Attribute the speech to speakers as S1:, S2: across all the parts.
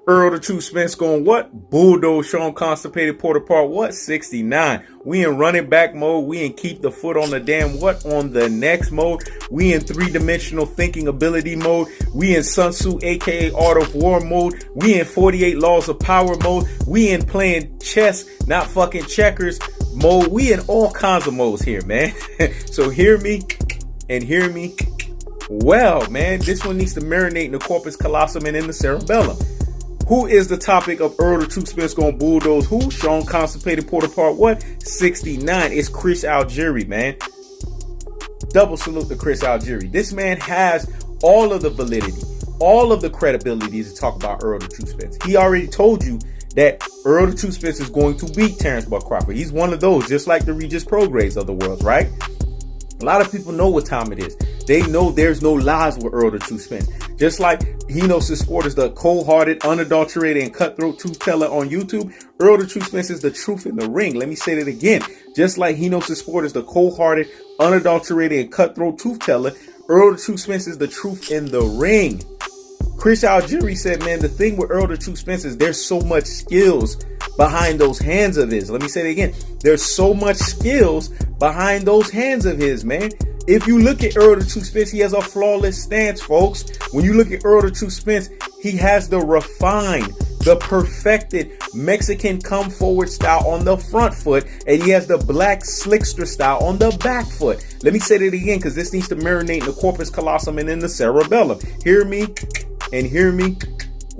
S1: Earl the Truth Spence going what? Bulldoze Shawn Constipated Porter Part what? 69. We in running back mode. We in keep the foot on the damn what? On the next mode. We in three-dimensional thinking ability mode. We in Sun Tzu aka Art of War mode. We in 48 Laws of Power mode. We in playing chess, not fucking checkers mode. We in all kinds of modes here, man. So hear me and hear me well, man. This one needs to marinate in the corpus callosum and in the cerebellum. Who is the topic of Earl the Truth Spence going bulldoze? Who? Shawn Constipated Porter Part what? 69. It's Chris Algieri, man. Double salute to Chris Algieri. This man has all of the validity, all of the credibility to talk about Earl the Truth Spence. He already told you that Earl the Truth Spence is going to beat Terrence Buck Crawford. He's one of those, just like the Regis Prograis of the world, right? A lot of people know what time it is. They know there's no lies with Earl the Truth Spence. Just like he knows his sport is the cold-hearted, unadulterated, and cutthroat truth teller on YouTube, Earl the Truth Spence is the truth in the ring. Let me say that again. Just like he knows his sport is the cold-hearted, unadulterated, and cutthroat truth teller, Earl the Truth Spence is the truth in the ring. Chris Algieri said, man, the thing with Earl the Truth Spence is there's so much skills behind those hands of his. Let me say it again. There's so much skills behind those hands of his, man. If you look at Errol the Truth Spence, he has a flawless stance, folks. When you look at Errol the Truth Spence, he has the refined, the perfected Mexican come forward style on the front foot, and he has the black slickster style on the back foot. Let me say that again, because this needs to marinate in the corpus callosum and in the cerebellum. Hear me and hear me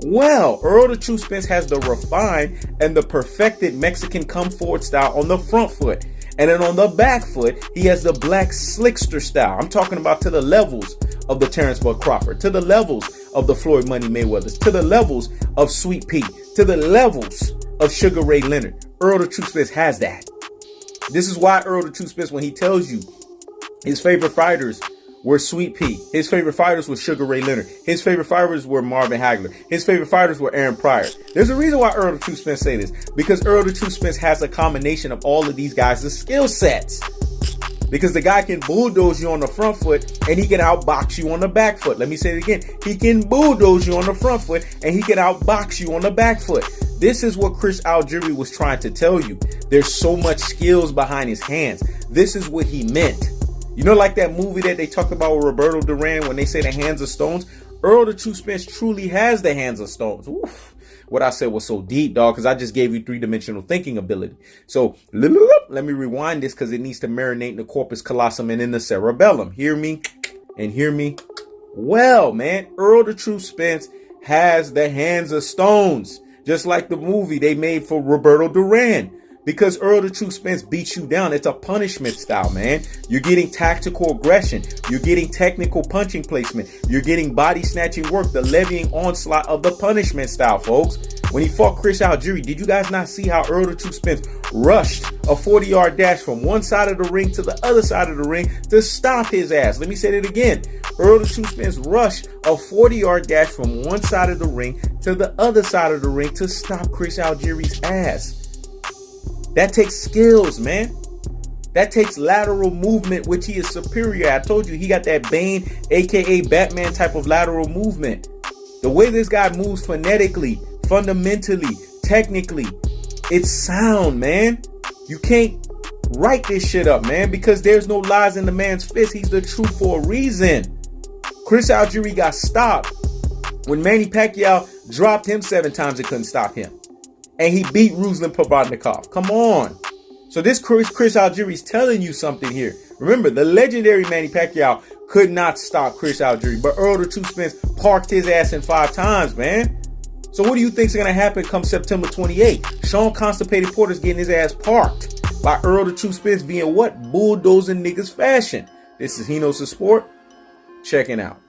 S1: well. Earl the Truth Spence has the refined and the perfected Mexican come forward style on the front foot. And then on the back foot, he has the black slickster style. I'm talking about to the levels of the Terrence Buck Crawford, to the levels of the Floyd Money Mayweathers, to the levels of Sweet Pea, to the levels of Sugar Ray Leonard. Earl the Truth Spence has that. This is why Earl the Truth Spence, when he tells you his favorite fighters were Sweet Pea, his favorite fighters were Sugar Ray Leonard, his favorite fighters were Marvin Hagler, his favorite fighters were Aaron Pryor. There's a reason why Earl the Truth Spence say this, because Earl the Truth Spence has a combination of all of these guys' skill sets. Because the guy can bulldoze you on the front foot and he can outbox you on the back foot. Let me say it again. He can bulldoze you on the front foot and he can outbox you on the back foot. This is what Chris Algieri was trying to tell you. There's so much skills behind his hands. This is what he meant. You know, like that movie that they talked about with Roberto Duran when they say the hands of stones? Earl the Truth Spence truly has the hands of stones. Oof. What I said was so deep, dog, because I just gave you three-dimensional thinking ability. So let me rewind this because it needs to marinate in the corpus callosum and in the cerebellum. Hear me and hear me well, man. Earl the Truth Spence has the hands of stones, just like the movie they made for Roberto Duran. Because Earl the Truth Spence beats you down. It's a punishment style, man. You're getting tactical aggression. You're getting technical punching placement. You're getting body snatching work, the levying onslaught of the punishment style, folks. When he fought Chris Algieri, did you guys not see how Earl the Truth Spence rushed a 40-yard dash from one side of the ring to the other side of the ring to stop his ass? Let me say that again. Earl the Truth Spence rushed a 40-yard dash from one side of the ring to the other side of the ring to stop Chris Algieri's ass. That takes skills, man. That takes lateral movement, which he is superior. I told you, he got that Bane, aka Batman type of lateral movement. The way this guy moves phonetically, fundamentally, technically, it's sound, man. You can't write this shit up, man, because there's no lies in the man's fist. He's the truth for a reason. Chris Algieri got stopped when Manny Pacquiao dropped him 7 times and couldn't stop him. And he beat Ruslan Provodnikov. Come on. So this Chris Algieri is telling you something here. Remember, the legendary Manny Pacquiao could not stop Chris Algieri, but Earl the Truth Spence parked his ass in 5 times, man. So what do you think is going to happen come September 28th? Shawn Constipated Porter's getting his ass parked by Earl the Truth Spence being what? Bulldozing niggas fashion. This is He Knows the Sport. Checking out.